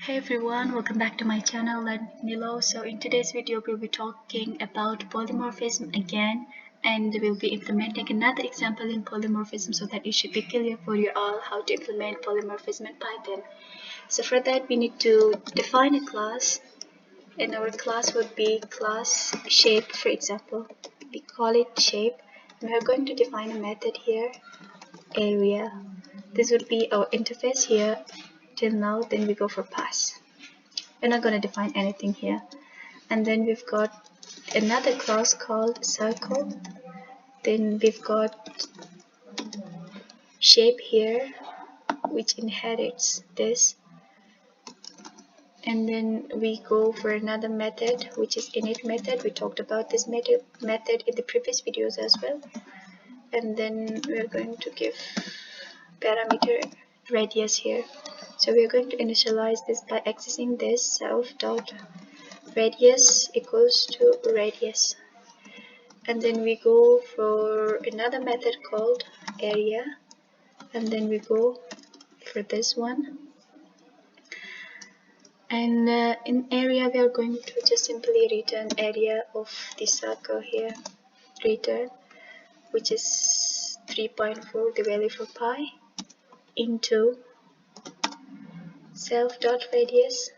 Hey everyone, welcome back to my channel. I'm Nilo. So in today's video we'll be talking about polymorphism again, and we'll be implementing another example in polymorphism so that it should be clear for you all how to implement polymorphism in Python. So for that we need to define a class, and our class would be class shape. For example, we call it shape, and we're going to define a method here, area. This would be our interface here till now. Then we go for pass. We're not going to define anything here. And then we've got another class called circle. Then we've got shape here, which inherits this. And then we go for another method, which is init method. We talked about this method in the previous videos as well. And then we're going to give parameter radius here. So we're going to initialize this by accessing this self dot radius equals to radius, and then we go for another method called area, and then we go for this one. And in area we are going to just simply return area of the circle here, return, which is 3.4, the value for pi, into self dot radius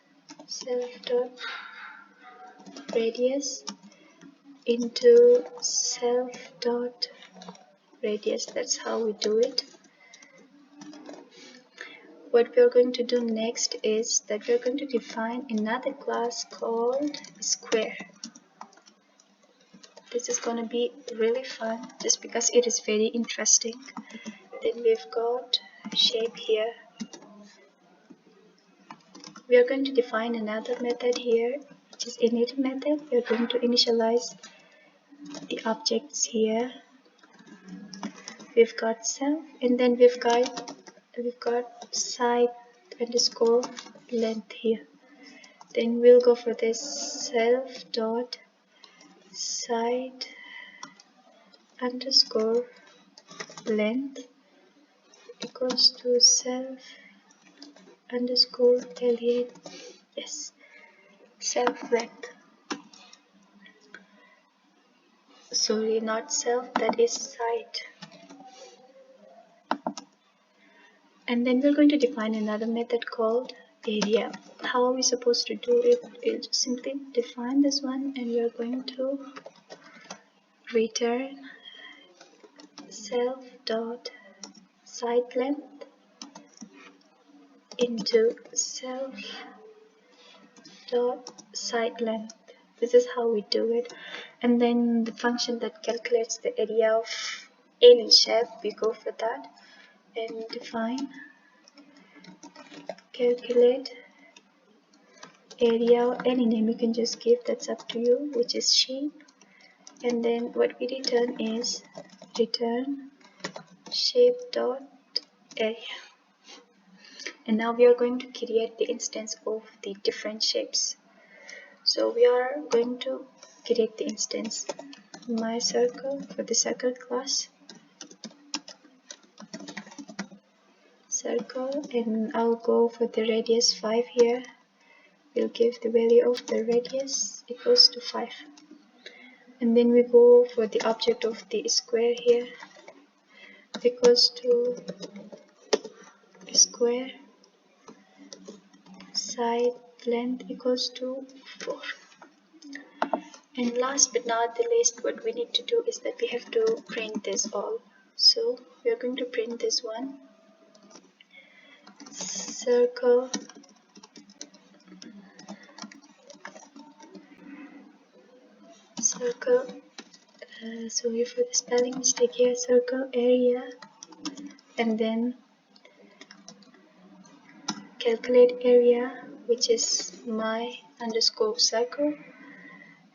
into self dot radius. That's how we do it. What we're going to do next is that we're going to define another class called square. This is going to be really fun just because it is very interesting. Then we've got shape here. We are going to define another method here, which is init method. We are going to initialize the objects here. We've got self, and then we've got side underscore length here. Then we'll go for this self dot side underscore length equals to self underscore alien, yes, self length. Sorry, not self, that is side. And then we're going to define another method called area. How are we supposed to do it? We'll just simply define this one, and we're going to return self dot side length into self dot side length. This is how we do it. And then the function that calculates the area of any shape, we go for that and define calculate area, or any name you can just give, that's up to you, which is shape. And then what we return is return shape dot area. And now we are going to create the instance of the different shapes. So we are going to create the instance my circle for the circle class, circle, and I'll go for the radius 5 here. We'll give the value of the radius equals to 5. And then we go for the object of the square here, equals to square side length equals to 4. And last but not the least, what we need to do is that we have to print this all. So we are going to print this one, circle sorry for the spelling mistake here, circle area, and then calculate area, which is my underscore circle.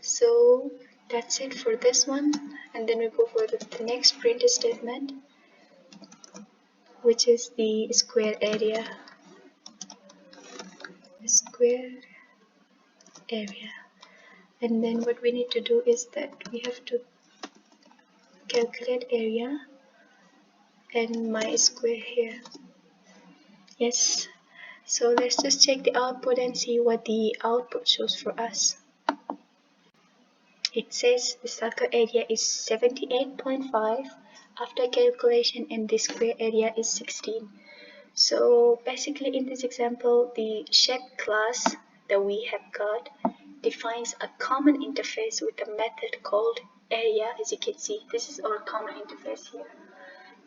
So that's it for this one. And then we go for the next print statement, which is the square area, and then what we need to do is that we have to calculate area and my square here. Yes, So let's just check the output and see what the output shows for us. It says the circle area is 78.5 after calculation, and the square area is 16. So basically in this example, the shape class that we have got defines a common interface with a method called area. As you can see, this is our common interface here.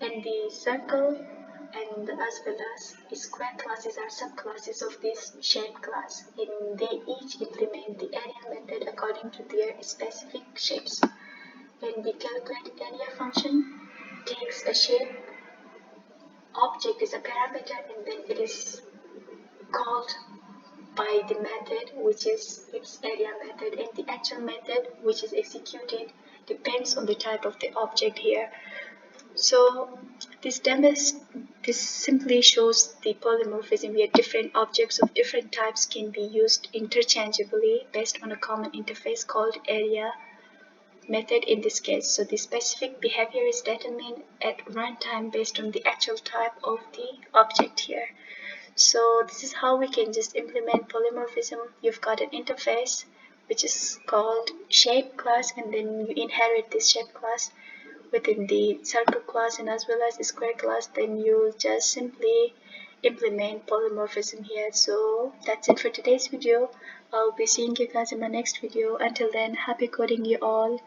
And the circle and as well as the square classes are subclasses of this shape class, and they each implement the area method according to their specific shapes. And the calculate area function takes a shape object as a parameter, and then it is called by the method which is its area method, and the actual method which is executed depends on the type of the object here. So this simply shows the polymorphism where different objects of different types can be used interchangeably based on a common interface called area method in this case. So the specific behavior is determined at runtime based on the actual type of the object here. So this is how we can just implement polymorphism. You've got an interface which is called shape class, and then you inherit this shape class within the circle class and as well as the square class. Then you just simply implement polymorphism here. So that's it for today's video. I'll be seeing you guys in my next video. Until then, happy coding you all.